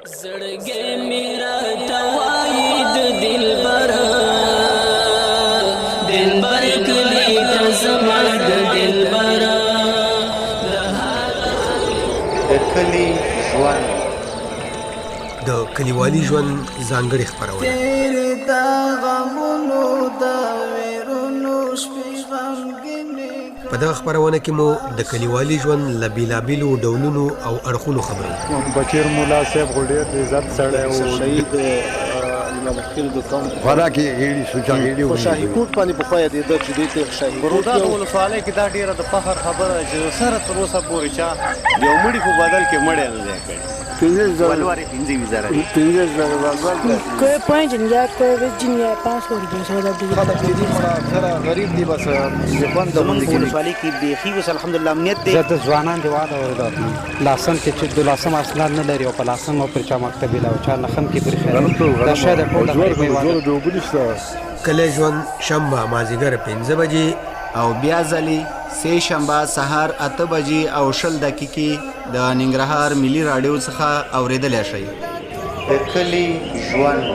زړګي میرا توائد دلبر دلبر کلی تزمد دلبر د کلی ژوند د کلیوالي ژوند ځانګړي خپرونه په دغه خپرونه کې مو د کلیوالي ژوند له بېلابېلو ډولونو او اړخونو خبرې بشیر مولا صاحب خو ډېر د عزت سړی و شهید مخکې د قوم غلا کې غېړي سوچا غېړي په شاهي کوټ باندې پخوا یادېده چې دې ته شاهي کوټ دا ولسوالۍ کې دا ډېره د فخر خبره چې سره تر اوسه پورې چا د یو مړي په بدل کې مړی نه دی کړی ولوارې 15,000 کوئی 5,000 کوئی 500 روپये سودا دی خلک دې مړه سره غریب دی بس ځوان د باندې کې ولسوالۍ کې بیخي وس الحمدلله امنیت دی زه د ځوانان دی واده ورته لاسن کې چې د لاسم اسناد نه لري او په لاسم او پر چا مکتبي لا او چا لخم کې پر خیر دا شاید ټول د کلی ژوند شنبه مازدیګر 5 بجې او بیا ځلې سه شنبه سهار 8 بجې او 20 دقیقې د ننګرهار ملي راډیو څخه اوریدلی شئ د کلی ژوند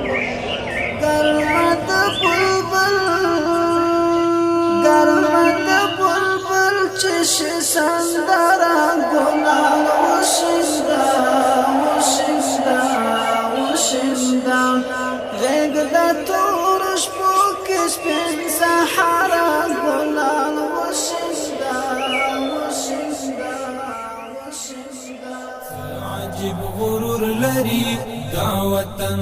گرمت بلبل چش سندرا گلان وشندا وشندا وشندا غیگ دا تورش پوکش پین سحرا گلان وشندا وشندا وشندا عجیب غرور لري دا وطن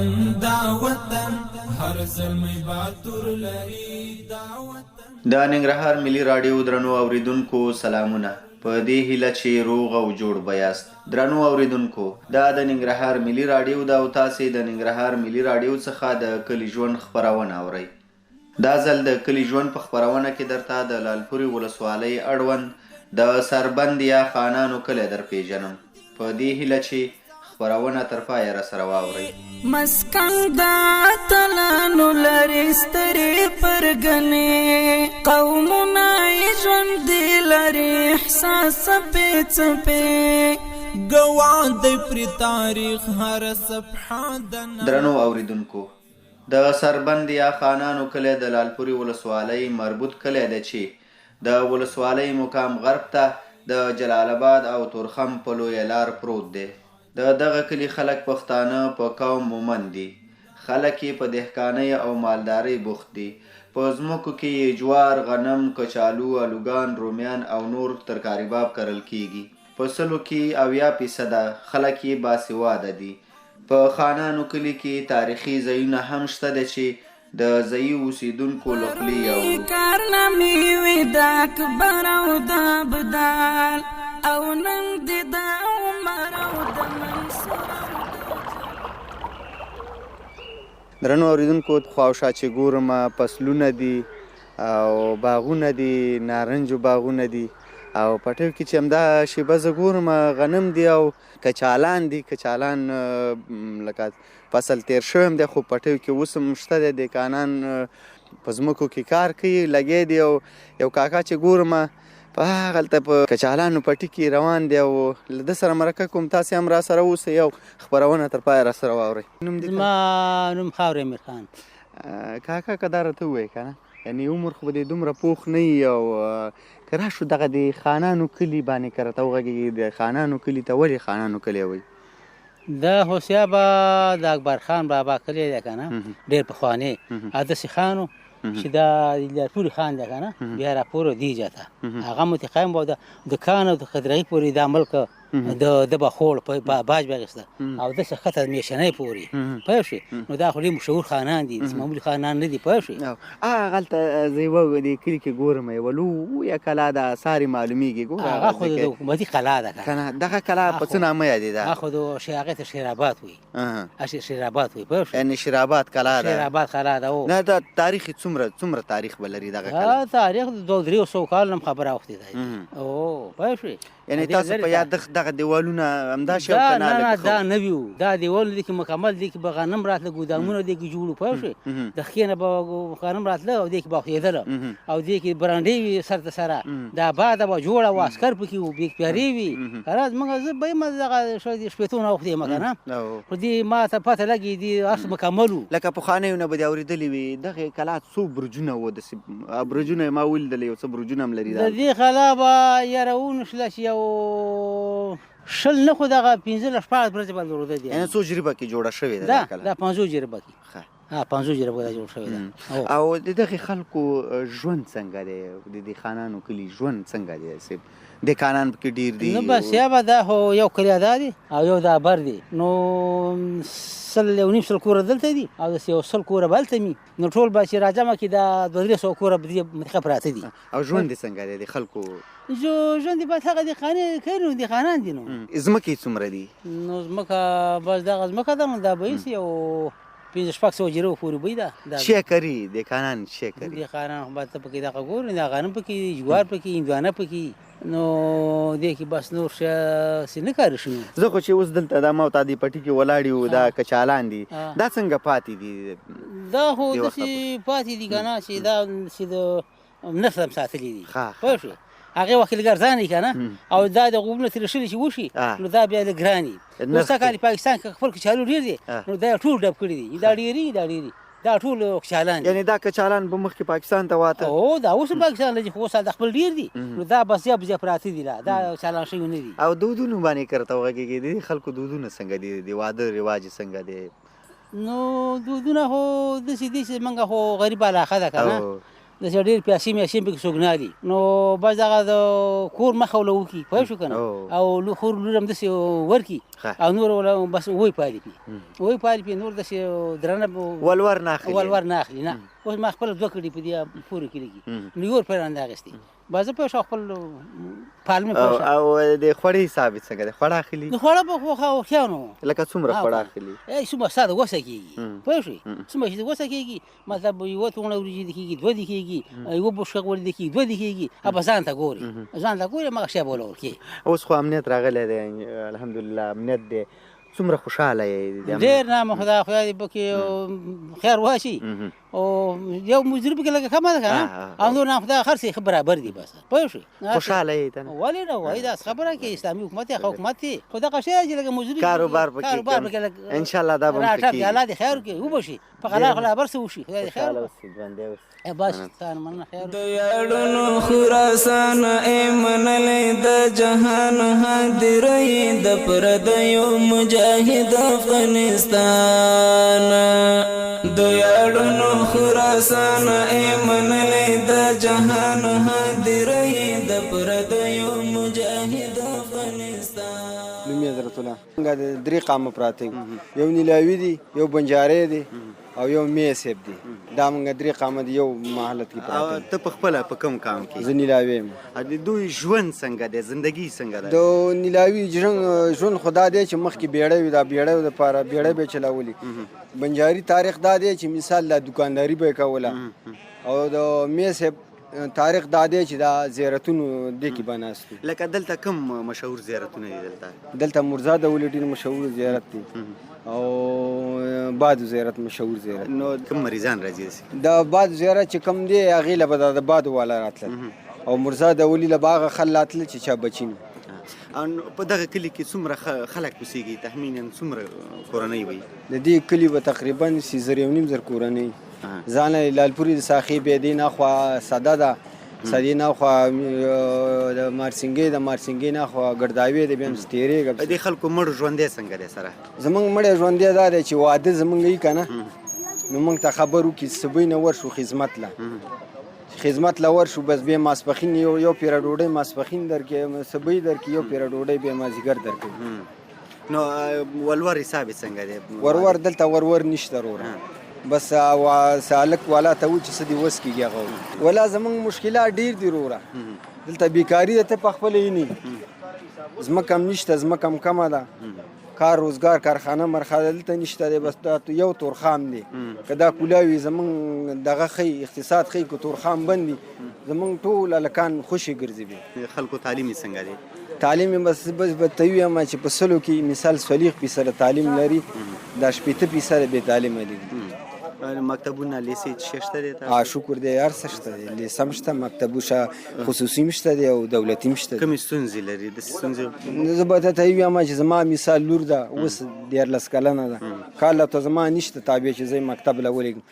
هر زلمی باتور لري دا وطن د ننګرهار ملي راډیو درنو اوریدونکو سلامونه په دې هیله چې روغ او جوړ بیاست درنو اوریدونکو دا د ننګرهار ملي راډیو دا او تاسې د ننګرهار ملي راډیو څخه د کلی ژوند خپرونه اورئ دا ځل د کلی ژوند په خپرونه کې درته د لالپورې ولسوالۍ اړوند د سربند یا خانانو کلی در پیژنم په دې هیله چې خپرونه تر پایه راسره واورئ مسکن دا تلانو لري سترې پرګنې قومونه یې ژوندي لري احساس څپې څپې ګواه دی پر تاریخ هر صفحه درنو اوریدونکو د سربند یا خانانو کلی د لالپورې ولسوالۍ مربوط کلی دی چې د ولسوالۍ مقام غرب ته د جلال آباد او تورخم په لویه لار پروت دی د دغه کلی خلک پښتانه په قوم مومن دي خلک یې په دهقانۍ او مالدارۍ بوخت دي په ځمکو کې یې جوار غنم کچالو الوګان رومیان او نور ترکاري باب کرل کیږي په سلو کې 80% خلک یې باسواده دي په خانانو کلي کې تاریخي ځایونه هم شته دي چې د ځایي اوسیدونکو له خولې اورو کارنامې وې د اکبر او د ابدال او نن د عمر او د منصور درنو اوریدونکو خواوشا چې ګورم فصلونه دي او باغونه دي نارنجو باغونه دي او پټیو کې چې همدا شیبه زه ګورم غنم دي او کچالان دي کچالان لکه فصل تیر شوی هم دی خو پټیو کې اوس هم شته دی دهقانان په ځمکو کې کار کوي لګی دی او یو کاکا چې ګورم په هغلته په کچالانو پټي کې روان دی او له ده سره مرکه کوم تاسې هم را سره اوسئ او خپرونه تر پایه را سره واورئ زما نوم خاورې امیر خان کاکا که دا راته ووایې که نه یعنې عمر خو به دې دومره پوخ نه وي او که راشو دغه د خانانو کلي باندې که راته وغږېږي د خانانو کلي ته ولې خانانو کلی وایي دا حسیابه د اکبر خان بابا کلی دی که نه ډېر پخوانی داسې خان و چې دا لارپورې خان دی که نه بیا راپورې دې جاته هغه متقایم و د کان او د خدرغي پورې دا ملک د به خوړ په باج باغېسته او داسې ښکته میشنۍ پورې پوه شوې نو دا خو ډېر مشهور خانان دي داسې معمولي خانان نه دي پوه شوې هغلته زه یوه دې کلي کې ګورم یوه لویه کلا ده ساري معلومیږي ګوره هغه خو د حکومتي کلا ده که نه دغه کلا په څه نامه یادېده هغه خو د هغې ته شیرآباد وایي شیرآباد وایي پوه شوې یعنې شیرآباد کلا ده شیرآباد کلا ده نه دا تاریخ یې څومره تاریخ به لري دغه کلا تاریخ د 200-300 کال نه خبره وختې ده او پوه شوې یعنی تاسو په یاد دغه دیوالونه همدا شی او که نه دا نوي وو دا دیوال دي کې مکمل دي کې به غنم راتله ګودامونه دي کې جوړو پوه شوې د ښې نه به غنم راتله او دې کې به خېدله او دې کې برانډې وي سر ته سره دا باده به جوړه وه عسکر پکې وو بیک پیارې وي خلاص موږ زه به یم دغه شپېتونه وخت یم که نه خو دې ما ته پته لګي دې هر څه مکمل وو لکه پخوانیو نه به دې اورېدلي وي دغې کلا څو برجونه وو داسې برجونه یې ما ولیدل یو څه برجونه هم لري د دې کلا به یاره ونښله چې یو شل نه خو دغه 15 شپاړس برجې باندې وروده دي یعنې څو جریبه کې جوړه شوې ده دا 50 جریبه کې 50 جریبه دا جوړ شوې ده او د دغې خلکو ژوند څنګه دی د دې خانانو کلي ژوند څنګه دی صاحب د خانان پکې ډېر دي نو بس یابه دا خو یو کلی ادا دی او یو دا بر دی نو 100 کوره دلته دي او داسې یو 100 کوره به هلته وي نو ټول به چې راجمع کړي دا 200 کوره به دې منطقه پراته دي او ژوند یې څنګه دی د خلکو ژوند یې باید هغه دهقاني کوي نو دهقانان دي نو ځمکې څومره دي نو ځمکه بس دغه ځمکه ده نو دا به هېڅ یو 500 جریو پورې به دا شی کوي دهقانان شی کوي دهقانان خو باید ته پکې دغه ګورې دا غنم پکې جوار پکې هندوانه پکې نو دې کې بس نور څه نه کار شي زه خو چې اوس دلته دا ما ته دې پټي کې ولاړ یو دا کچالان دي دا څنګه پاتې دي دا خو داسې پاتې دي که نه چې دا چې د نسل هم ساتلي دي پوه شوې هغې وخت لږ ارزانه که نه او دا د غوږونه ترې شلي چې وشي نو دا بیا لږ ګران وي اوس دا کال پاکستان کې خپل کچالو ډېر دي نو دا ټول ډب کړي دي دا ډېري دا ټول کچالان دي یعنې دا کچالان به مخکې پاکستان ته واته او دا اوس پاکستان لږ خو اوس د خپل ډېر دي نو دا بس بیا پراته دي دا چالان شوي نه دي او دودونو باندې کرته وغږېږي د خلکو دودونه څنګه دي د واده رواج څنګه دی نو دودونه خو داسې دي چې موږ خو غریب علاقه ده که نه داسې ډېر پیاسې میاسې پکې څوک نه دي نو بس دغه د کور مخه وله وکړي پوه شو که نه او خور لور هم داسې ورکړي او نور وله بس وی پالي پي نور داسې درنه ولور نه اخلي نه اوس ما خپله 2 کړي په دې پورې کې لګي نو یور پیرانده اخیستې بس زه پوه شو خپل پالمې او د خوړې حساب یې څنګه دی خوړه اخلي د خوړه به خو هوښیار نو لکه څومره خوړه اخلي څومره ستا د وسه کېږي پوه شوې څومره چې د وسه کېږي مطلب یوه تونه وریجې دې کېږي 2 دې کېږي یوه بوشکه غوړي دې کېږي 2 دې کېږي به ځان ته ګورې همغه شی به وله ورکوې اوس خو امنیت راغلی دی الحمدلله امنیت دی څومره خوشحاله یې ډېر نامه خدای دې پکې خیر واچي او یو مزدوري پکې لږه کمه ده که نه او نور نام خدای هر څه ښه برابر دي بس پوه شوې خوشحاله یې ته ولې نه وایي داسې خبره کې اسلامي حکومت دی حکومت دی خو دغه شی چې لږه مزدوري کاروبار پکې انشاءالله دا به هم ښه کېږي الله دې خیر وکړي وبشي په غلا خلا څه وشي خدای دې خیر بس ستان مننه خیر د یاړونو خراسان منلې د جهان حاضرې د پردیو مجاهد افغانستان د یاړونو خراسان منلې د جهان حاضرې د پردیو مجاهد افغانستان نوم یې حضرت الله څنګه د 3 قامه پراته یو نیلاوي دي یو بنجارې دي او یو میسب دي دا موږ 3 قامه دي یو محلت کې پراته ته په خپله په کوم کام کې زه نیلاوي یم د دوی ژوند څنګه دی زندګي څنګه ده د نیلاوي ژوند خدا دی چې مخکې بیړۍ وي دا بیړۍ دپاره بیړۍ به یې چلولي بنجاري تاریخ دا دی چې مثال دا دکانداري به یې کوله او د میسب تاریخ دا دی چې دا زیارتونو دې کې به ناست وي لکه دلته کوم مشهور زیارتونه دي دلته مرزا د ولې ډېر مشهور زیارت دی او بادو زیارت مشهور زیارت نو کوم مریضان راځي دا بادو زیارت چې کوم دی هغې له به د بادو والا راتلل او مرزا د ولي له به هغه خل راتلل چې چا بچي په دغه کلي کې څومره خلک اوسېږي تخمینا څومره کورنۍ وي د دې کلي به تقریبا 3.5 کورنۍ ځان لالپورې د ساخې بېدې ناخوا سده ده سدې ناخوا د مارسنګۍ ناخوا ګرداوې د بیا هم ستېرې د خلکو مړ ژوندی څنګه دی سره زمونږ مړی ژوندی دا دی چې واده زمونږ یي که نه نو موږ ته خبر وکړي سبۍ نه ورشو خدمت له ورشو بس بیا ماسپښین یو پیره ډوډۍ ماسپښین درکې سبۍ درکې یو پیره ډوډۍ بیا مازدیګر درکوي نو ولور حساب یې څنګه دی ورور دلته ورور نشته وروره بس سالک والا ته و چې څه دې وس کېږي هغه ولا زمونږ مشکلات ډېر دي وروره دلته بیکاري ده ته په خپله یې ځمکه هم نشته ځمکه هم کمه ده کار روزګار کارخانه مرخانه دلته نشته دی بس دا یو تورخام دی که دا کولاوي زمونږ دغه ښیي اقتصاد ښیي که تورخام بند وي زمونږ ټول هلکان خوشې ګرځي خلکو تعلیم یې څنګه دی تعلیم یې بس به ته ووایم چې په 100 کې مثال 40% تعلیم لري، دا 80% بې تعلیمه دي. مکتبونه لیسې شته دي؟ شکر دی، هر څه شته دی، لیسه هم شته، مکتبو خصوصي هم شته دی او دولتي هم شته دی. کومې ستونزې لري؟ د ستونزې زه به ته ووایم چې زما مثال لور ده، اوس 14 کلنه ده، کال ته زما نشته تابع چې زه مکتب له ولېږم،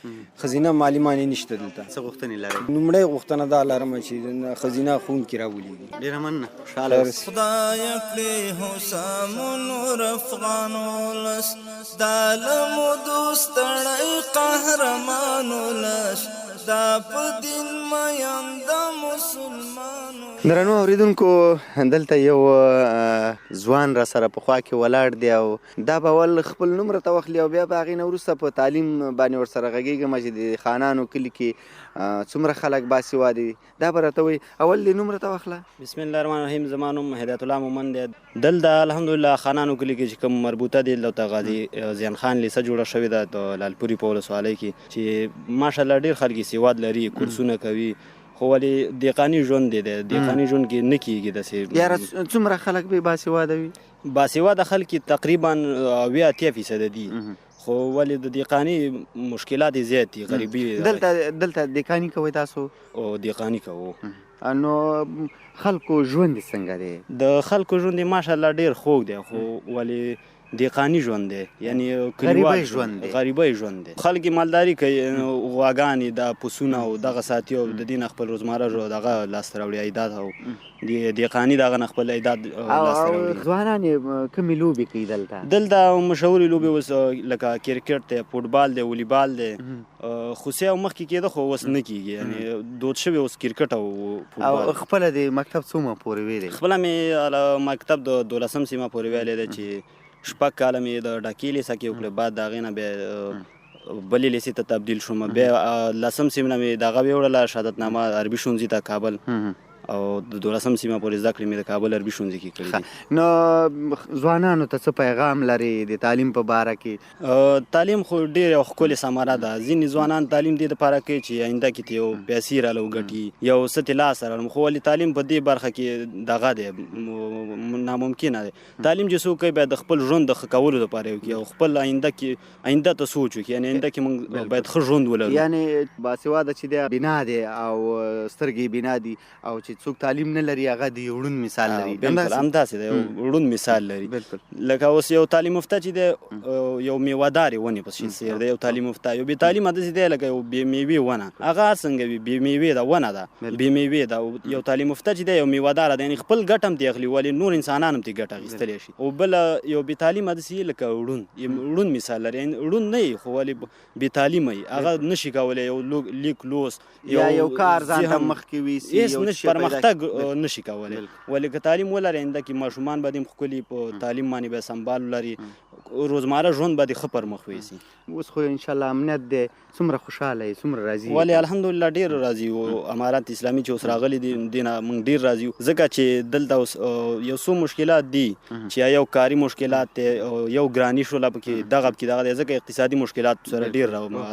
ښځینه معلمانې نشته دلته. څه غوښتنې لرئ؟ لومړی غوښتنه دا لرم چې ښځینه ښوونکي راولېږي. ډېره مننه، خوشحاله اوسئ. خدای کړې حسام نور افغان ولس، دا له مودو ستړی قهرمان ولس، دا په دین میین د مسلمانو. درنو اوریدونکو، دلته یو ځوان را سره په خوا کې ولاړ دی او دا به اول خپل نوم راته واخلي او بیا به هغې نه وروسته په تعلیم باندې ورسره غږېږم چې د خانانو کلي کې څومره خلک باسواده دي، دا به راته وایي. اول دې نوم راته واخله. بسم الله الرحمن الرحیم. زما نوم هدایت الله مومن دی. دلته الحمدلله خانانو کلي کې چې کوم مربوطه دي دلته غازي زیان خان لیسه جوړه شوې ده د لالپورې په ولسوالۍ کې، چې ماشاءالله ډېر خلک یې سواد لري، کورسونه کوي، خو ولې دهقاني ژوند دی، دهقاني ژوند کې نه کېږي داسې. یاره څومره خلک به باسواده وي؟ باسواده خلک تقریبا 80% دي، خو ولې د دهقاني مشکلات زیات دي، غریبي. دلته دهقاني کوئ تاسو؟ او دهقاني کوو. نو خلکو ژوند څنګه دی؟ د خلکو ژوند ماشاءالله ډېر خوږ دی، خو ولې دهقاني ژوند دی، یعنی غریبۍ ژوند دی. غریبۍ ژوند دی. خلک مالداري کوي، غواګانې د پسونه او دغه ساتي او د دې نه خپل روزمره دغه لاسته راوړي عایدات، او دهقاني دغه نه خپل عایدات لاسته راوړي. ځوانان کومې لوبې کوي دلته؟ دلته مشهورې لوبې اوس لکه کرکټ دی، فوټبال دی، والیبال دی، خو څه مخکې کېده خو اوس نه کېږي، یعنی دود شوی اوس کرکټ او فوټبال. او خپله د مکتب څومره پورې ویلې؟ خپله مې مکتب د 12 سیمه پورې ویلی دی، چې 6 کاله مې د ډاکې لیسه کې وکړې، بعد د هغې نه بیا بلې لیسې ته تبدیل شوم، بیا 10 سیم نه مې دغه ویوړله شهادتنامه عربي ښوونځي ته کابل، او د 12 سیمه پورې زده کړې مې د کابل عربي ښوونځي کې کړې دي. نو ځوانانو ته څه پیغام لري د تعلیم په باره کې؟ تعلیم خو ډېر یو ښکلې ثمره ده. ځینې ځوانان تعلیم دې دپاره کوي چې آینده کې یو پیسې راله وګټي، یو څه ترې لاسته راوړم، خو ولې تعلیم په دې برخه کې دغه دی، ناممکنه دی. تعلیم چې څوک کوي باید د خپل ژوند د ښه کولو دپاره یې وکړي، او خپل آینده ته سوچ وکړي، یعنې آینده کې موږ باید ښه ژوند ولرو. یعنې باسواده چې دی بنا دی او سترګې بنا دي، او چې څوک تعلیم نه لري هغه د یوړون مثال لري. بالکل همداسې دی، یوړون مثال لري. لکه اوس یو تعلیم یافته چې دی یو میوهدارې ونې په څېر دی، یو تعلیم یافته. یو بې تعلیمه داسې دی لکه یو بې میوې ونه، هغه څنګه وي؟ بې میوې ده، ونه ده، بې میوې ده. یو تعلیم یافته چې دی یو میوهداره دی، یعنې خپل ګټه هم ترې اخلي، ولې نور انسانان هم ترې ګټه اخیستلی شي. او بله یو بې تعلیمه داسې لکه ړوند مثال لري، یعنې ړوند نه وي خو ولې بې تعلیمه وي، هغه نشي کولی یو لیک لوست یا یو کار ځان ته مخکې ویسي، هېڅ نشي پرمختګ نشي کولی. ولې که تعلیم ولري آینده کې ماشومان به دې ښکلي په تعلیم باندې به سمبال ولري، روزمره ژوند به دې ښه پر مخ ویسي. اوس خو انشاءالله امنیت دی، څومره خوشحاله یې، څومره راضي یې؟ ولې الحمدلله ډېر راضي یو. امارات اسلامي چې اوس راغلي دي دې نه موږ ډېر راضي یو، ځکه چې دلته اوس یو څو مشکلات دي، چې یو کاري مشکلات دی، یو ګراني شوله پکې دغه پکې دغه دی، ځکه اقتصادي مشکلات سره ډېر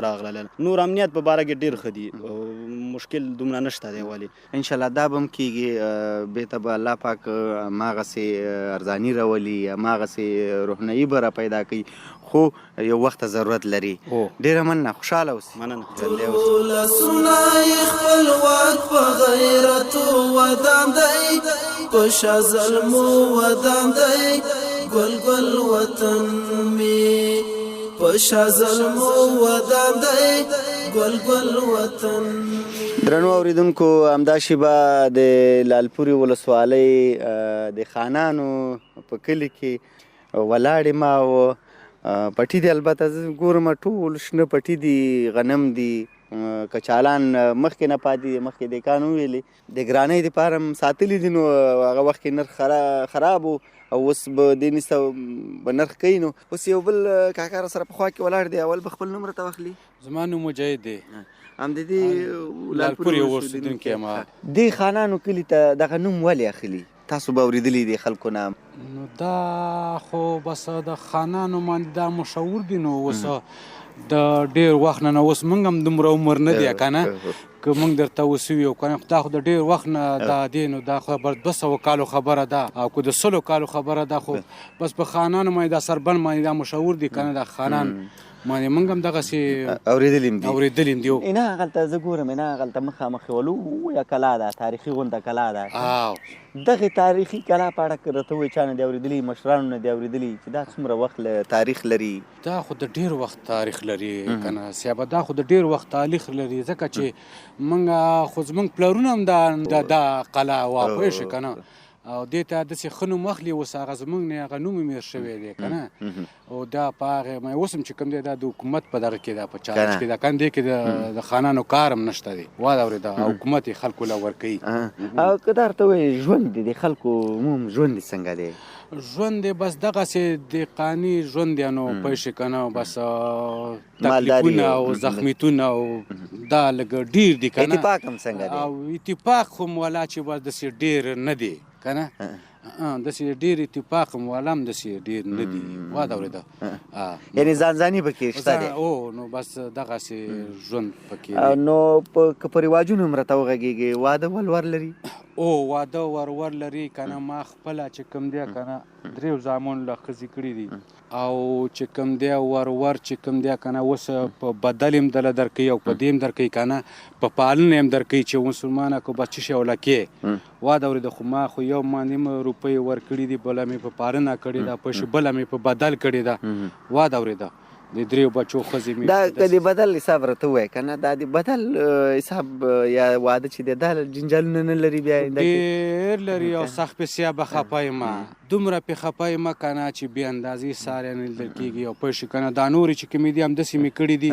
راغلل. نور امنیت په باره کې ډېر ښه دي، مشکل دومره نشته دی. ولې انشاءالله دا به هم کېږي، بېرته به الله پاک هماغسې ارزاني راولي، هماغسې روحنیي به را پیدا کوي، خو یو وخت ضرورت لري. ډېره مننه، خوشحاله اوسئ. مننه. لاسونه یې خپلواک په غیرت ودان دی، په شا ظلمو ودان دی، ګل ګل وطن مې په شا ظلمو ودان دی، ګل ګل وطن. درنو اوریدونکو، همدا شیبه د لالپورې ولسوالۍ د خانانو په کلي کې ولاړ یم، او پټي دي، البته زه ګورم ټول شنه پټي دي، غنم دي، کچالان مخکې نه پاتې دي، مخکې دهقان وویلې د ګرانۍ دپاره هم ساتلي دي، نو هغه وخت کې نرخ خراب و، او اوس به دې نسته به نرخ کوي. نو اوس یو بل کاکا را سره په خوا کې ولاړ دی، اول به خپل نوم راته واخلي. زما نوم مجاهد دی، هم د دې لالپورې اوسېدونکی یم. دې خانانو کلي ته دغه نوم ولې اخلي؟ تاسو به اورېدلی دي خلکو نه؟ نو دا خو بس د خانانو باندې دا مشهور دي، نو اوس د ډېر وخت نه اوس موږ هم دومره عمر نه دی که نه که موږ درته وسوي او که نه دا خو د ډېر وخت نه دا دی نو دا خبر 200 کالو خبره ده او که د 100 کالو خبره ده خو بس په خانانو باندې دا سربند باندې دا مشهور دي که نه دا خانان باندې موږ هم دغسې اورېدلي هم دي نه هغلته زه ګورم نه هغلته مخامخ ولویه کلا ده تاریخي غونډه کلا ده دغې تاریخي کلا په اړه که راته ووایې چا نه دی اورېدلي مشرانو نه دی اورېدلي چې دا څومره وخت تاریخ لري دا خو د ډېر وخت تاریخ لري که نه صیبه دا خو د ډېر وخت تاریخ لري ځکه چې موږ خو زموږ پلرونه هم دا قلعه وه پوه شې که نه او دې ته داسې ښه نوم اخلي اوس هغه زموږ نه هغه نوم یې مېر شوی دی که نه او دا په هغې اوس هم چې کوم دی دا د حکومت په دغه کې ده په چارج کې ده که نه دې کې د خانانو کار هم نشته دی واده اورېده او حکومت یې خلکو له ورکوي او که دا ورته وایي ژوند دی د خلکو عموم ژوند دې څنګه دی ژوند دی بس دغسې دهقاني ژوند دی نو پوه شې که نه بس تکلیفونه او زخمیتونه او دا لږ ډېر دي که نه اتفاق هم څنګه دی او اتفاق خو م والا چې بس داسې ډېر نه دی که نه داسې ډېر اتفاق هم والا هم داسې ډېر نه دي واده اورېده یعنې ځانځاني پکې شته دی او نو بس دغسې ژوند پکې نو که په رواجونو هم راته وغږېږي واده ولور لري او واده ورور لري که نه ما خپله چې کوم دی که نه 3 زامن له ښځې کړي دي او چې کوم دی ورور چې کوم دی که نه اوس په بدل هم دله درکوي او په دې هم درکوي که نه په پالنه هم درکوي چې مسلمانه که بس څه شی وله کې واده اورېده خو ما خو 1.5 روپۍ ورکړي دي بله مې په پالنه کړې ده بله مې په بدل کړې ده واده اورېده د 3 بچو ښځې مې دا که د بدل حساب راته ووایه که نه دا د بدل حساب یا واده چې دی دا جنجالونه نه لري بیا ډېر لري او سخت پسې به خفه یم دومره پې خفه یم که نه چې بې اندازې ساری نه لیدل کېږي او پوه شي که نه دا نورې چې کومې دي همداسې مې کړي دي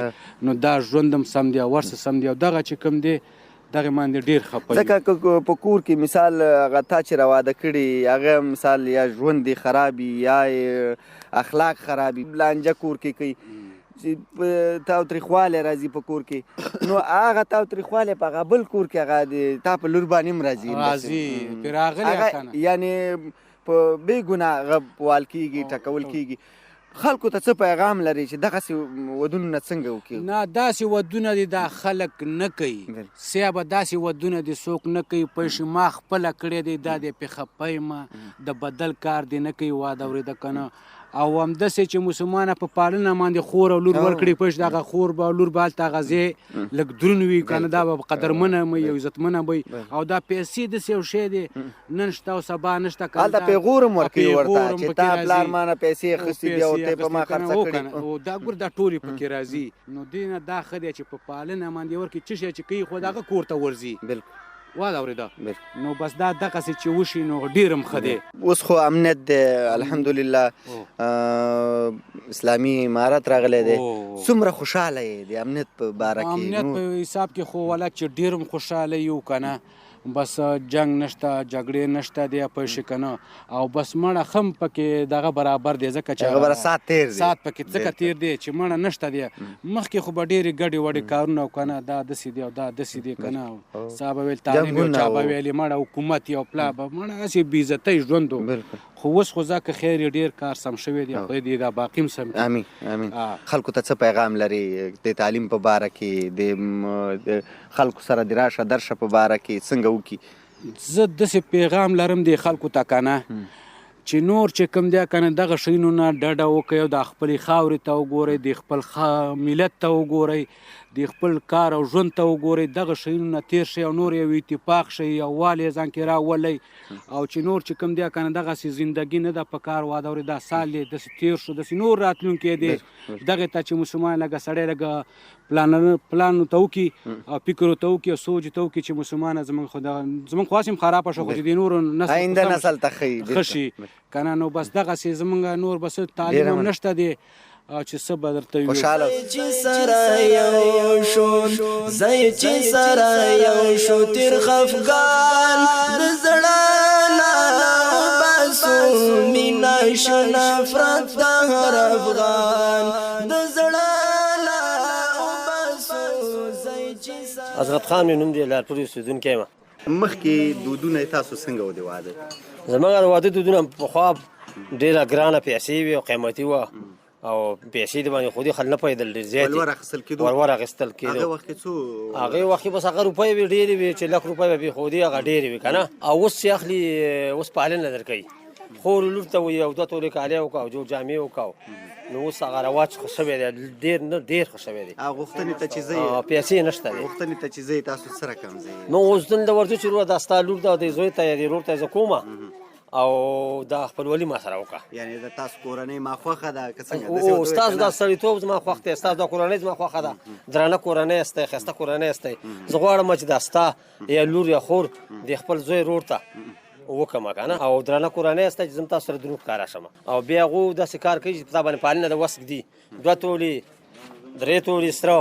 نو دا ژوند هم سم دی او ورسه سم دی او دغه چې کوم دی دغه باندې ډېر خفه ځکه که په کور کې مثال هغه تا چې راواده کړي هغه مثال یا ژوند دې خراب یا اخلاق خرابي لانجه کور کې کوي چې تاوتریخوالی راځي په کور کې نو هغه تاوتریخوالی په هغه بل کور کې هغه د تا په لور باندې هم راځي پرې راغلی یعنې په بې ګناه هغه وال کېږي ټکول کېږي خلکو ته څه پیغام لري چې دغسې ودونه څنګه وکړي نه داسې ودونه دي دا خلک نه کوي صیبه داسې ودونه دي څوک نه کوي پوه شي ما خپله کړی دی دا دی پې خفه یم د بدل کار دی نه کوي واده اورېده که نه او همداسې چې مسلمانه په پالنه باندې خور او لور ورکړي پوه شي دغه خور به او لور به هلته هغه ځای لږ دروند وي که نه دا به قدرمنه وي او عزتمنه وي او دا پیسې داسې یو شی دی نن شته او سبا نشته هلته پیغور هم ورکوي ورته چې تا پلار ما نه پیسې اخیستې دي او ته په ما خرڅه کړې او دا ګور دا ټولې پکې راځي نو دې نه دا ښه دی چې په پالنه باندې ورکړي څه شی چې کوي خو د هغه کور ته ورځي بلکل واده اورېده نو بس دا دغسې چې وشي نو ډېر هم ښه دی اوس خو امنیت دی الحمدلله اسلامي امارت راغلی دی څومره خوشحاله یې د امنیت په باره کې امنیت په حساب کې خو والا چې ډېر هم خوشحاله یو که نه بس جنگ نشته جګړې نشته دی پوه شي که نه او بس مړه ښه هم پکې دغه برابر دی ځکه چې هغه سات تیر دی سات پکې ځکه تیر دی چې مړه نشته دی مخکې خو به ډېرې ګډې وډې کارونه او که نه دا داسې دی او دا داسې دی که نه سا به ویل تعلیم یو چا به ویلې مړه حکومت یو پلا به مړه هسې بې عزتۍ ژوند و خو اوس خو ځکه خیر یې ډېر کار سم شوی دی خدای دې دا باقي هم سم امین امین خلکو ته څه پیغام لري د تعلیم په باره کې د خلکو سره د راشه درشه په باره کې څنګه وکړي زه داسې پیغام لرم د خلکو ته که نه چې نور چې کوم دی که نه دغه شیونو نه ډډه وکړئ او د خپلې خاورې ته وګورئ د خپل ملت ته وګورئ د خپل کار او ژوند ته وګورئ دغه شیونو نه تېر شئ او نور یو اتفاق شئ یووالی یې ځان کې راولئ او چې نور چې کوم دی که نه دغسې زندګي نه ده په کار واده اورې دا سال یې داسې تېر شو داسې نور راتلونکی دی دغې ته چې مسلمان لږه سړی لږه پلان ته وکړي او فکر ورته وکړي او سوچ ورته وکړي چې مسلمانه زموږ خو هسې هم خرابه شوه خو چې د نورو آینده نسل ته ښه شي که نه نو بس دغسې زموږ نور بس تعلیم هم نشته دی او چې څه به درته وي چې سره یو شو زی چې سره یو شو تیر خفګان د زړه نه وباسو مینا شو نفرت د هر افغان د زړه نه وباسو زی چې سره حضرت خان مې نوم دی لارپورې اوسېدونکی یم مخکې دودونه تاسو څنګه و د واده زموږ د واده دودونه پخوا ډېره ګرانه پیسې وې او قیمتي وه او پیسې د باندې خو دې خل نه پیدل ډېر زیاتې ولور اخیستل کېدو ولور اخیستل کېدو هغه وخت کې څو هغې وخت کې بس هغه روپۍ به ډېرې وي چې لک روپۍ به وي خو دې هغه ډېرې وي که نه او اوس چې اخلي اوس پالنه در کوي خور لور ته وایي او 2 تورې کالي وکړه او جوړ جامې وکړه نو اوس هغه رواج ښه شوی دی ډېر نه ډېر ښه شوی دی غوښتنې ته چې ځئ پیسې نشته دی غوښتنې ته چې ځئ تاسو څه رقم ځئ نو اوس دلته ورځو چې وروره دا ستا لور ده او د زوی ته یا د ورور ته زه کومه او دا خپلولي ما سره وکړه یعنې د تاسو کورنۍ ما خوښه ده که څنګه او ستاسو دا سړیتوب زما خوښ دی ستاسو دا کورنۍ زما خوښه ده درانه کورنۍ یستی ښایسته کورنۍ یستی زه غواړم چې دا ستا یا لور یا خور د خپل زوی رور ته وکړم که نه او درانه کورنۍ یستی چې زه تاسو سره دروند ښکاره شم او بیا هغوی داسې کار کوي چې په تا باندې پالنه د وس ږدي 2 تولې 3 تولې سره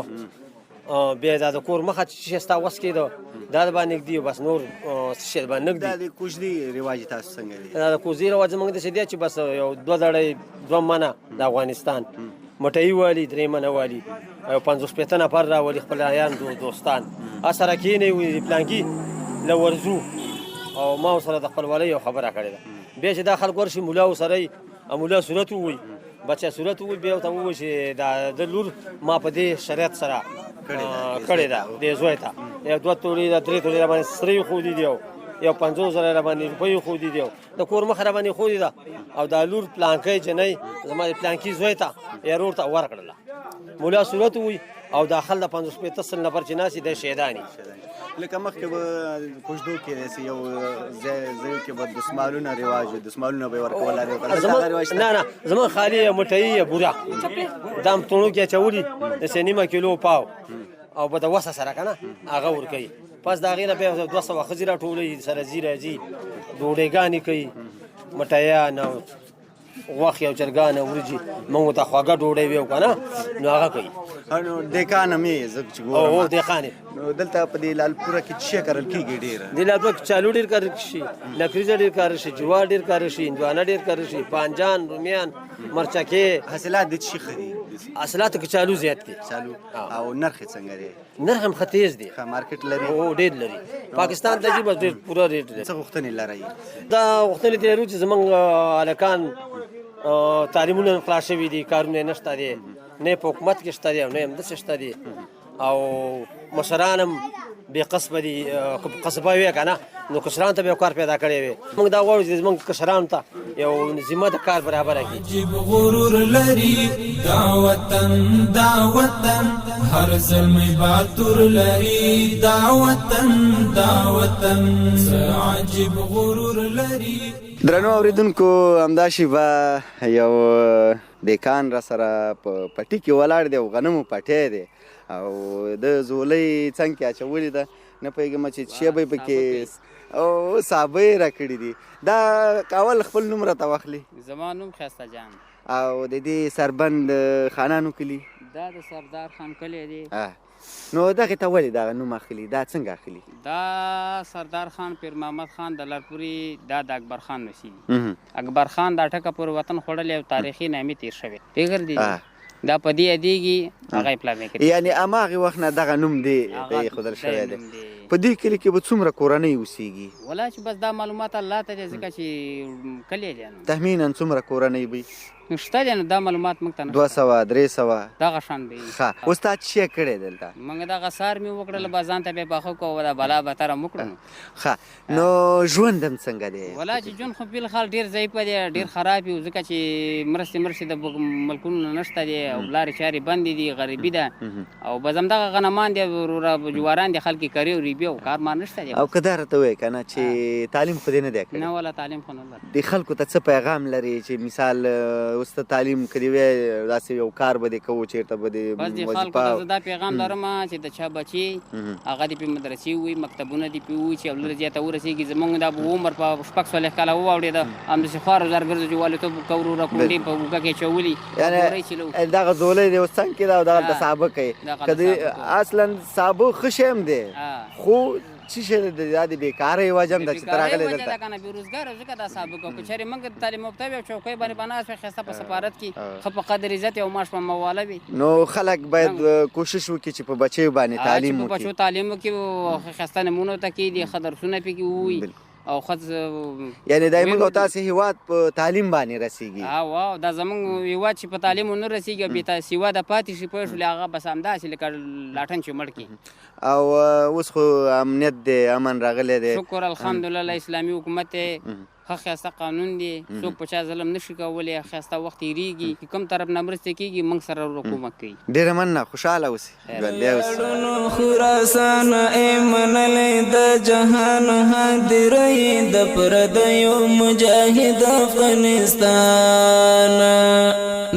بیا دا د کور مخه چې ستا وس کېده دا د باندې ږدي بس نور څه شی باندې نه ږدي دا د کوژدې رواج تاسو څنګه دی دا د کوژدې رواج زموږ داسې دی چې بس یو 2 دړۍ 2 منه د افغانستان مټۍ والي 3 منه والي او 50 نفر راولي خپل عیان دوستان سره کښېنئ وایي پلانکي له ورځو او ما سره د خپلوالۍ یو خبره کړې ده بیا چې دا خلک ورشي ملا ورسره وي او ملا صورت ووایي بچه صورت ووایي بیا ورته ووایي چې دا د لور ما په دې شریعت سره کړې ده دې زوی ته یو 2 تولې دا 3 تولې راباندې سرې ښودي دي یو 50,000 راباندې روپۍ ښودي دي د کور مخه راباندې ښودي ده او دا لور پلانکی جنۍ زما د پلانکي زوی ته یا رور ته ورکړله ملا صورت ووایي او داخل د 50 نفر چې ناست د شهیداني لکه مخکې به کوژدو کې داسې یو ځای کې به دسمالونه رواج وي دسمالونه به یې ورکول نه نه زموږ خالي مټۍ یا بوره دا هم تڼو کې اچولي داسې نیمه کیلو پاو او به د وسه سره که نه هغه ورکوي پس د هغې نه بیا 200 ښځې راټولوي سره ځي راځي ډوډۍ کوي مټیان او غوښې او چرګان او وریجې موږ ته خواږه ډوډۍ وي که نه نو هغه کوي دیکان هم یې زه چې ګورم او دیکان نو دلته په دې لالپوره کې څه شی کرل کېږي ډېره دې لالپوره کې چالو ډېر کرل شي نکریزه ډېر کرل شي جوار ډېر کرل شي هندوانه ډېر کرل شي بانجان رومیان مرچکې حاصلات د څه ښه دي حاصلاتو کې چالو زیات دي چالو او نرخ یې څنګه دی نرخ هم ښه تیز دی ښه مارکیټ لري او ډېر لري پاکستان ته ځي بس ډېر پوره ریټ دی څه غوښتنې لرئ دا غوښتنې ترې لرو چې زموږ هلکان تعلیمونه خلاص شوي دي کارونه نشته دی نه په حکومت کې شته دی او نه همداسې شته دی او مشران هم بې قصبه دي قصبه وي که نه نو کشرانو ته به یو کار پیدا کړی وي موږ دا غواړو چې زموږ کشرانو ته یو ذمه د کار برابره کړي عجیب غرور لري دا وطن هر زلمی باتور لري دا وطن عجیب غرور لري درنو اوریدونکو همدا شیبه یو دیکان را سره په پټي کې ولاړ دی او غنمو پټی دی او د زولۍ څنګ کې اچولې ده نه پوهېږم چې څه به یې پکې او صابه یې راکړي دي دا اول خپل نوم راته واخلي زما نوم ښایسته جان او د دې سربند خانانو کلي دا د سردار خان کلی دی نو دغې ته ولې دغه نوم اخلي دا څنګه اخلي دا سردار خان پیر محمد خان د لرپورې دا د اکبر خان نسي اکبر خان دا ټکه پر وطن خوړلی او تاریخي نامې تیر شوی فکر دی دا په دې یادېږي هغه یې پلانې کړي یعنې هماغې وخت نه دغه نوم دی ته ایښودل شوی دی په دې کلي کې به څومره کورنۍ اوسېږي ولا چې بس دا معلومات الله ته دی ځکه چې کلی دی تخمینا څومره کورنۍ وي شته دی نو دا معلومات موږ ته 200 300 دغه شان دی ښه اوس تا څه کړی دلته موږ دغه سار مې وکړله به ځان ته بیا پاخه کوو دا بلا بتره مو کړو ښه نو ژوند هم څنګه دی ولا چې ژوند خو بالخال ډېر ضعیفه دی ډېر خراب وي ځکه چې مرستې د ملکونو نه نشته دی او لارې چارې بندې دي غریبي ده او بس همدغه غنمان دي جواران دي خلک یې کري او ریبي او کار مار نشته دی او که دا راته ووایې که نه چې تعلیم خو دې نه دی کړی نه ولا تعلیم خو نه لري دې خلکو ته څه پیغام لري چې مثال اوس ته تعلیم که دې وی داسې یو کار به دې کوو چېرته به دې بس دې خلکو ته زه دا پیغام لرم چې د چا بچي هغه دې پې مدرسې ووي مکتبونه دې پې ووي چې او لږ زیاته ورسېږي زموږ دا به عمر په 4 کاله وواوړېده همداسې خوار وزار ګرځو چې والدتوب کوو را کونډې په اوږه کې اچولي یعنې دغه زولی دی اوس څنګ کې ده او دغلته سابه کوي که دې اصلا سابه ښه شی هم دی خو څه شی دی دا د بېکاره یوازې هم ده چې ته راغلی دلته ده که نه بېروزګاره ځکه دا سابه کوو که چېرې موږ د تعلیم یافته وي او چوکۍ باندې به ناست وي ښایسته په سفارت کې ښه په قدر عزت او معاش په مواله وي نو خلک باید کوشش وکړي چې په بچیو باندې تعلیم وکړي چې په بچو تعلیم وکړي ښایسته نمونو ته کښېږدي ښه درسونه پکې ووایي او خد یعنی دای موږ او تاسې هیواد په تعلیم باندې رسیږي او دا زمونږ هیواد چې په تعلیم ونه رسیږي بې تاسیواده پاتې شي پوه شولې هغه بس همداسې لکه لاټن چې مړ کړي او اوس خو امنیت دی امن راغلی دی شکر الحمدلله اسلامي حکومت دی ښه ښایسته قانون دی څوک په چا ظلم نشي کولی ښایسته وخت تېرېږي که کوم طرف نه مرستې کېږي موږ سره حکومت کوي ډېره مننه خوشحاله اوسئ ژوندی اوسئ خراسان ای منلی د جهان حاضرۍ د پردیو مجاهد افغانستان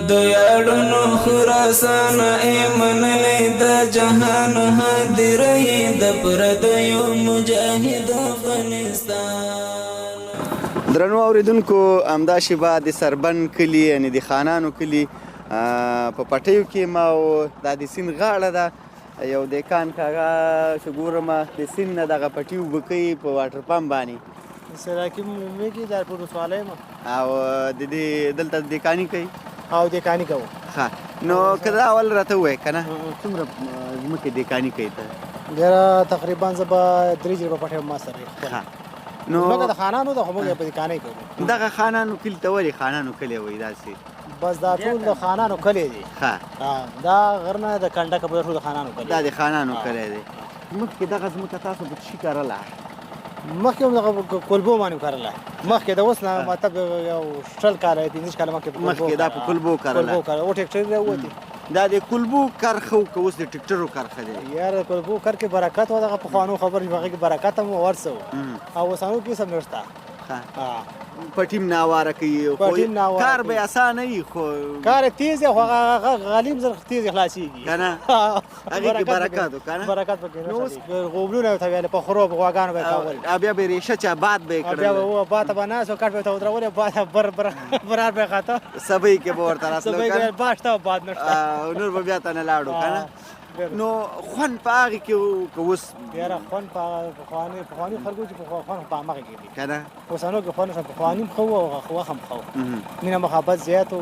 د یاړونو خراسان ای منلی د جهان حاضرۍ د پردیو مجاهد افغانستان. درنو اوریدونکو همدا شیبه د سربند کلي یعنې د خانانو کلي په پټیو کې ما او دا د سیند غاړه ده یو دیکان کاغه چې ګورم د سیند نه دغه پټي اوبه کوي په واټر پمپ باندې سراکي مېږي د پور ولسوالۍ ما او د دې دلته دیکاني کوي او دیکاني کوو ښه نو که دا اول راته ووایې که نه څومره ځمکې دیکاني کوي ته ډېره تقریبا زه به 3 جریبه پټی ما سره نو ځمکه د خانانو ده خو موږ یې په دیکانۍ کوو دغه خانانو کلي ته ولې خانانو کلی وایي داسې بس دا ټول د خانانو کلی دی ښه دا غر نه د کنډکه په ټول د خانانو کلی دا د خانانو کلی دی مخکې دغه ځمکه تاسو په څه کرله مخکې هم دغه کلبو باندې کرله مخکې د اوس نه مطلب یو 20 کاله 15 کاله مخکې دا په کلبو کرله او ټیکټر راووتي دا د کلبو کرخه او که اوس د ټیکټرو کرخه دی یار د کلبو کر کې برکت و دغه پخوانو خبرې هغې کې برکت هم ورڅه و او اوسانو کې سم نشته پټیم ناواره کوي کار به اسانه وي خو کار تیز دی خو هغه غالب زر تیز خلاصېږي که نه هغې کې برکت و که نه برکت پکې نشته غوبلونه ورته ویل په خرو په غواګانو به یې کول بیا به یې ریشه چې باد به یې بیا به باته به ناست و کټ به یې ورته ودرولې باد برار به یې خاته سبۍ کې به ورته راتلو سبۍ کې باش ته باد نشته نور به بیا ته نه لاړو که نه نو خوند په هغې کې که اوس یاره خوند په پخواني خلکو چې خوند په همغې کې دي که نه اوسانو کې خوند نشته پخواني هم ښه و او وخت هم ښه و مینه محبت زیات و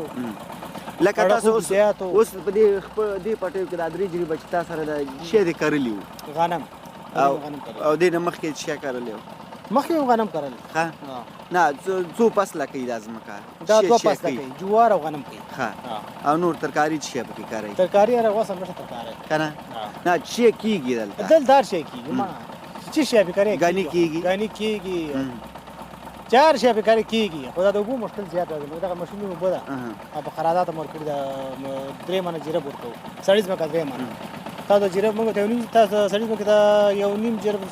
لکه تاسو اوس په دې پټیو کې دا 3 جریبه چې تا سره د شی دې کرلي وو غنم او دې نه مخکې څه کرلی وو مخکې هم غنم کرل ښه نه څو فصله کوي دا ځمکه دا 2 فصله کوي جوار او غنم کوي ښه او نور ترکاري څه شی پکې کاروي ترکاري هره اوس هم نشته ترکاري که نه نه څه کېږي دلته دلته شی کېږي ما څه شی پکې کوي ګني کېږي ګني کېږي 4 شی پکې کېږي خو دا د اوبو مشکل زیات راځي دغه ماشینونه اوبه ده او په قرارداد هم ورکړي ده 3 منه جریب ورکوو سړي ځمکه 3 منه تا د جریب موږ ته یو نیم تاسو سړي ځمکې ته یو نیم جریب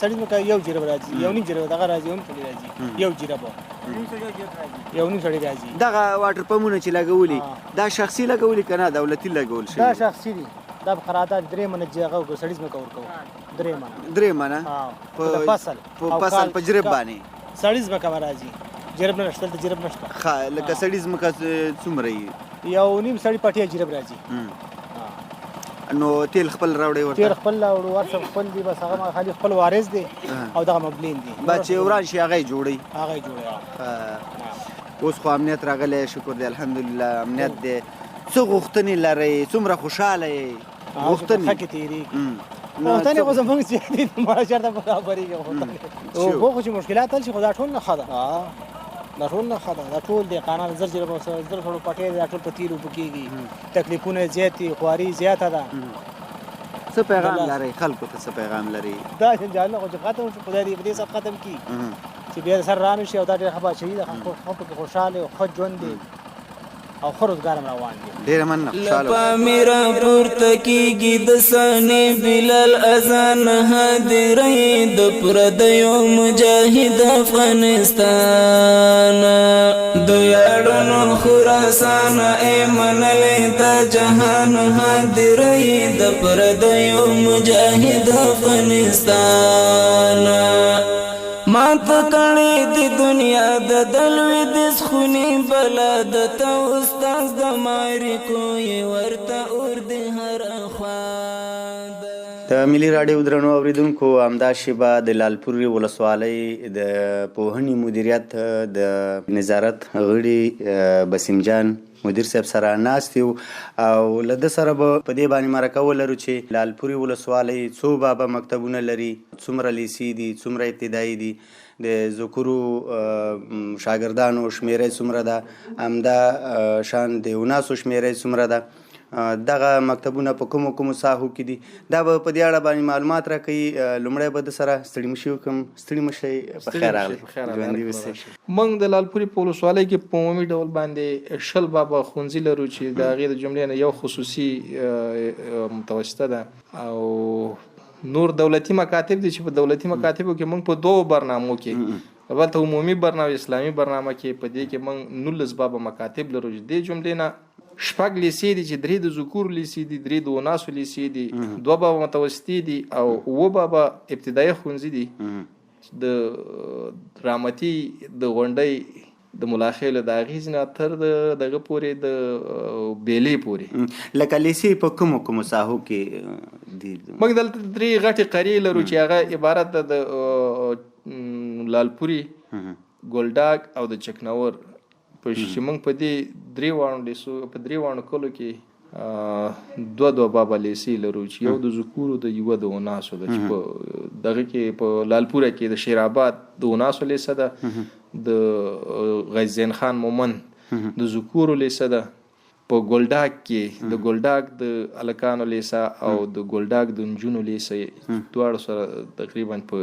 سړي ځمکه یو جریب راځي یو نیم جریب دغه راځي یو نیم سړي راځي یو جریب یو نیم سړي راځي دغه واټر پمپونه چې لګولي دا شخصي لګولي که نه دولتي لګول شوي دا شخصي دي دا په قرارداد 3 منه هغه سړي ځمکه ورکوو 3 منه په فصل په جریب باندې سړي ځمکه به راځي جریب نه نشته دلته جریب نشته ښه لکه سړي ځمکه څومره وي یو نیم سړي پټیه جریب راځي نو تیل خپل راوړی ورته تیل خپل راوړو ورته خپل دی بس هغه خالي خپل وارث دی او دغه مبلین دی بس چې وران شي هغه جوړي هغه جوړي اوس خو امنیت راغلی شکر دی الحمدلله امنیت دی څه غوښتنې لرئ څومره خوشحاله یې غوښتنې ښه کې تېرېږي غوښتنې خو زموږ زیات دي مړه چېرته برابرېږي غوښتنې اوبو خو چې مشکلات حل شي خو دا ټول نه ښه ده دا ټول نه ښه ده دا ټول دهقانان زر جریبه زر سړو پټی دی دا ټول په تیلو اوبه کېږي تکلیفونه زیات دي خواري زیاته ده څه پیغام لرئ خلکو ته څه پیغام لرئ دا جنجالونه خو چې ختم شي خدای دې په دې سره ختم کړي چې بیا د سر را نه شي او دا ډېره ښه بادشاهي ده خلکو پکې خوشحاله او ښه ژوند دی او ښه روزګار هم روان دي ډېره مننه خوشحاله لپا میرا پورته کېږي د ثاني بلال اذان حاضرۍ د پردیو مجاهد افغانستان د یاړونو خراسان ای منلې د جهان حاضرۍ د پردیو مجاهد افغانستان مات کړي د دنیا د دلوي د سخوني بلد ته استاد د ماری کوی ورته اور د هر اخوا د ملي راډیو درنو اوریدونکو همدا شیبه د لالپورې ولسوالۍ د پوهنې مدیریت د نظارت غړي بسیم جان مدیر صاحب سره ناست یو او له ده سره به په دې باندې مرکه ولرو چې لالپورې ولسوالۍ څو بابا مکتبونه لري، څومره لیسې دي، څومره ابتدایي دي، د ذکرو شاګردانو شمیره څومره ده، همدا شان د وناسو شمیره څومره ده، دغه مکتبونه په کومو ساحو کې دي. دا به په دې اړه باندې معلومات راکوي. لومړی به د سره ستړي مشي وکړم. ستړي مشئ، په خیر راغلی، ژوندي اوسئ. موږ د لالپورې په ولسوالۍ کې په عمومي ډول باندې 20 بابا ښوونځي لرو چې د هغې د جملې نه یو خصوصي متوسطه ده او نور دولتي مکاتب دي چې په دولتي مکاتبو کې موږ په 2 برنامو کې البته عمومي برنامه اسلامي برنامه کې په دې کې موږ 19 بابا مکاتب لرو چې دې جملې نه 6 لیسې دي چې 3 د ذکور لیسې دي، 3 د وناسو لیسې دي، 2 بابا متوسطي دي او 9 بابا ابتدایي ښوونځي دي. د رامتي د غونډۍ د ملاخیل د اغیز نه تر دغه پورې د بیلې پورې. لکه لیسې په کومو ساحو کې دي؟ موږ دلته 3 غټې قریې لرو چې هغه عبارت ده د لالپورې، ګلډاک او د چکنور. چې موږ په دې 3 واړو لیسو په 3 واړو کلو کې 2 بابا لیسې لرو چې یو د ذکورو د یو د وناسو ده چې په دغه کې په لالپوره کې د شیرآباد د وناسو لیسه ده، د غیزین خان مومند د ذکورو لیسه ده، په ګلډاک کې د ګلډاک د الکانو لیسه او د ګلډاک د نجونو لیسه دواړو سره تقریبا په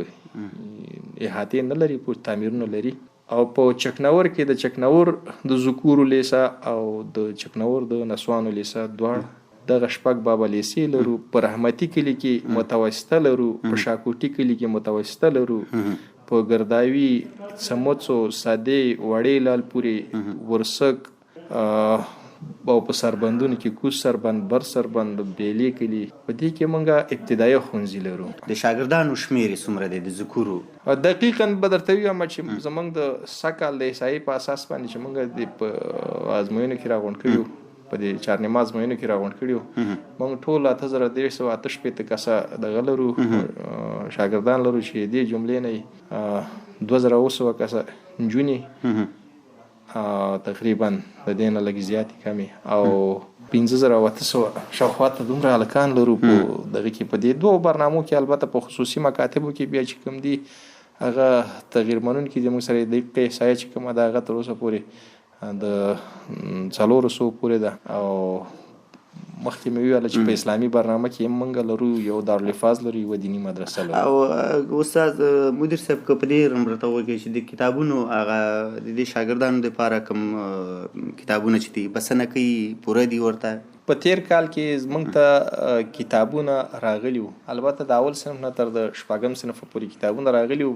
احاطې نه لري، په تعمیرونه لري. او په چکنور کې د چکنور د ذکورو لیسه او د چکنور د نسوانو لیسه دواړه دغه 6 بابا لیسې لرو. په رحمتي کلي کې متوسطه لرو، په شاکوټي کلي کې متوسطه لرو، په ګرداوي، سموڅو، سادې، وړې لالپورې، ورسک او په سربندونو کې کوز سربند، بر سربند، بیلې کلي. په دې کې موږ ابتدایي ښوونځي لرو. د شاګردانو شمېرې څومره دی د ذکورو؟ دقیقاً به درته ووایم چې زموږ د سږ د احصایې په اساس باندې چې موږ د په ازموینو کې راغونډ کړي، په دې چهارنیمه ازموینو کې راغونډ کړي، موږ ټول 8368 کسه دغه لرو شاګردان لرو چې دې جملې نه 2900 کسه نجونې تقریبا د دې نه لږ زیاتې کمې او 15800 شاوخوا ته دومره هلکان لرو په دغه کې. په دې 2 برنامو کې البته په خصوصي مکاتبو کې بیا چې کوم دي هغه تغییر منونکي دي. موږ سره د دقیقې احصایه چې کومه ده هغه تر اوسه پورې د 400 پورې ده او مخکې مې ویل چې په اسلامي برنامه کې موږ لرو یو دارالحفاظ لرو، یو دیني مدرسه لرو. او استاد مدیر صاحب که په دې راته وکړئ چې د کتابونو هغه د دې شاګردانو دپاره کوم کتابونه چې دي بسنه کوي پوره دي ورته؟ په تیر کال کې موږ ته کتابونه راغلي وو، البته د اول صنف نه تر د 4 صنف پورې کتابونه راغلي وو،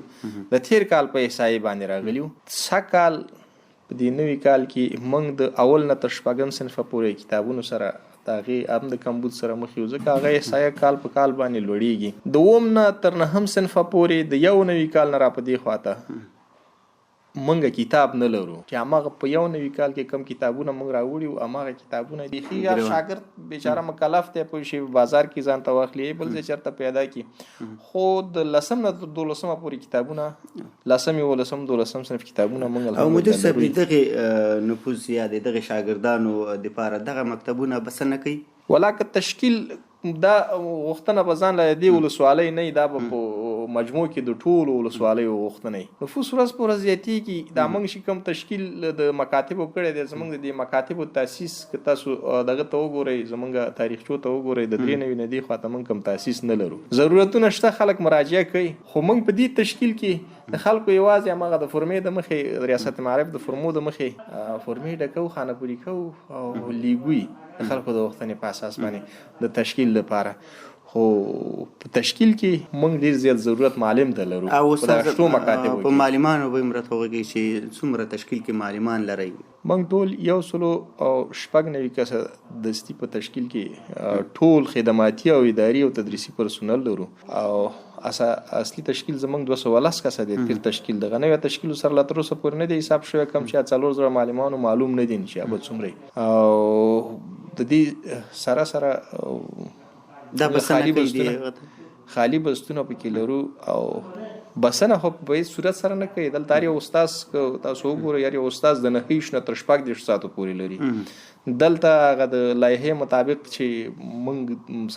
د تیر کال په احصایې باندې راغلي وو. سږ کال په دې نوي کال کې موږ د اول نه تر 4 صنف پورې کتابونو سره د هغې هم د کمبود سره مخ یو، ځکه هغه احصایه کال په کال باندې لوړیږي. د 2 نه تر 9 صنف پورې د یو نوي کال نه را په دې خواته موږ کتاب نه لرو چې هماغه په یو نوي کال کې کم کتابونه موږ راوړي وو، هماغه کتابونه بیخي هر شاګرد بیچاره مکلف دی په شی بازار کې ځان ته واخلي بل ځای چېرته پیدا کړي. خو د 10 نه تر 12 پورې کتابونه 10 11 12 صنف کتابونه موږ او مدیر صاحب دغه نفوذ زیات دی، دغه شاګردانو دپاره دغه مکتبونه بسنه کوي؟ ولاکه تشکیل دا غوښتنه به ځان له دې ولسوالۍ نه دا به په مجموع کې د ټولو ولسوالیو غوښتنه نفوس ورځ په ورځ زیاتېږي. دا موږ چې کوم تشکیل د مکاتبو کړی دی، زموږ د دې مکاتبو تاسیس که تاسو دغه ته وګورئ، زموږ تاریخچو ته وګورئ، د 3 نوي نه دې خوا ته موږ کوم تاسیس نه لرو. ضرورتونه شته، خلک مراجعه کوي، خو موږ په دې تشکیل کې د خلکو یوازې هماغه د فورمې د مخې ریاست معارف د فورمو د مخې فورمې ډکو، خانه‌پوري کوو او لیږوي د خلکو د غوښتنې په اساس باندې د تشکیل لپاره. خو په تشکیل کې موږ ډېر زیات ضرورت معلم ته لرو. او په معلمانو به یې راته ووایئ چې څومره تشکیل کې معلمان لرئ؟ موږ ټول 196 کسه دستي په تشکیل کې ټول خدماتي او اداري او تدریسي پرسونل لرو او اصلي تشکیل زموږ 210 کسه دی. پیر تشکیل دغه نوی تشکیل سره لا تر اوسه پورې نه دی حساب شوی، کم چې 400 معلمانو معلوم نه دي چې به څومره. او د دې سره دا بسنه کوي خالی بستونه پکې لرو او بسنه خو په هیڅ صورت سره نه کوي. دلته هر یو استاذ تاسو وګورئ هر یو استاذ د 9 نه تر 14 ساعتو پورې لري. دلته هغه د لایحې مطابق چې موږ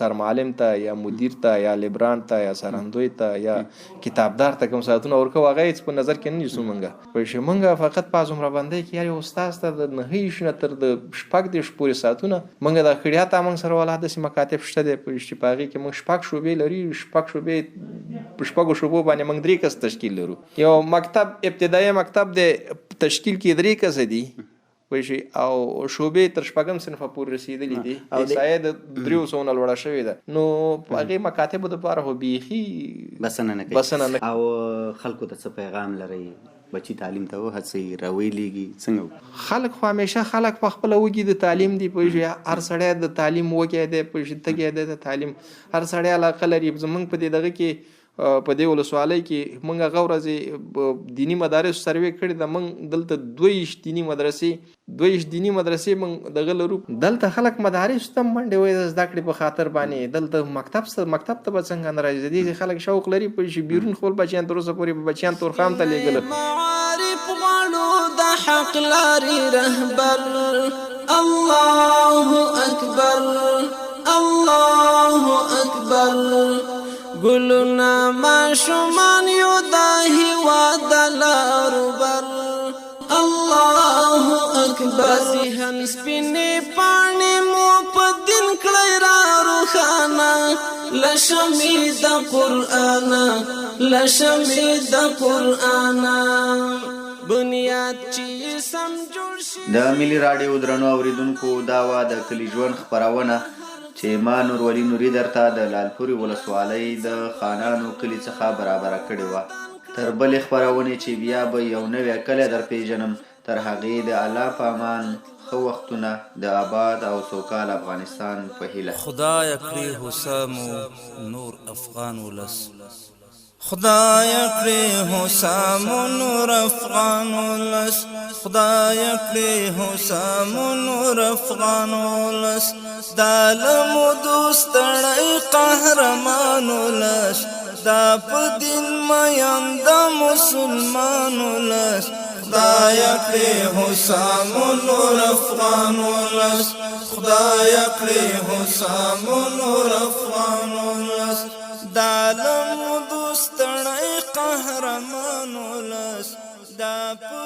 سرمعلم ته یا مدیر ته یا لیبران ته یا سرهندوی ته یا کتابدار ته کوم ساعتونه ورکوو هغه هېڅ په نظر کې نه نیسو. موږ فقط په هغومره بندۍ کې هر یو استاذ ته د 9 نه تر د 14 پورې ساعتونه موږ د خړیا ته موږ سره والا داسې مکاتب شته دی چې په هغې کې موږ 6 شعبې لري. 6 شعبې په 6 شعبو باندې موږ 3 کس تشکیل لرو. یو مکتب ابتدایي مکتب د تشکیل کې 3 کس دي او شعبې تر 4 صنفه پورې رسېدلي دي. احصایه د 300 نه لوړه شوې ده. نو په هغې مکاتبو دپاره خو بیخي بسنه نه کوي. او خلکو ته څه پیغام لرئ؟ بچي تعلیم ته وهڅوي راویلېږي څنګه؟ خلک خو همیشه خلک په خپله وږي د تعلیم دي. هر سړی د تعلیم وږی دی تږی دی د تعلیم. هر سړی علاقه لري. زموږ په دې دغه کې په دې ولسوالۍ کې موږ هغه ورځې دیني مدارسو سروې کړې ده. موږ دلته 22 دیني مدرسې موږ دغه لرو. دلته خلک مدارسو ته منډې وایي د زده کړې په خاطر باندې. دلته مکتب ته به څنګه نه راځي؟ د دې خلک شوق لري چې بیرون خپل بچیان تر اوسه پورې بچیان تورخام ته لېږله. غواړو د حق لارې رهبر. الله اکبر الله اکبر. ګلونه ماشومان یو د هېواد لارو بر. الله اکبر. ذهن سپینې پاڼې مو په دین کړئ را روښانه. له شمې د قرآن له شمې د قرآن بنیاد چې سم جوړ شي. د ملي راډیو درنو اوریدونکو دا وه د کلي ژوند خپرونه چې ما نورولي نوري درته د لالپورې ولسوالۍ د خانانو کلي څخه برابره کړې وه. تر بلې خپرونې چې بیا به یو نوی کلی در پیژنم، تر هغې د الله په امان ښه وختونه د آباد او سوکال افغانستان په هیله. خدای کړې هوسا مو نور افغان ولس، خدای کړې هوسا مو نور افغان ولس، خدای کړې هوسا مو نور افغان ولس. دا لمو دوستړی قهرمان ولس، دا په دین میان د مسلمان ولس. خدای کړې هوسا مو نور افغان ولس، خدای کړې هوسا مو نور افغان ولس. دا لمو دوستړی قهرمان ولس، دا په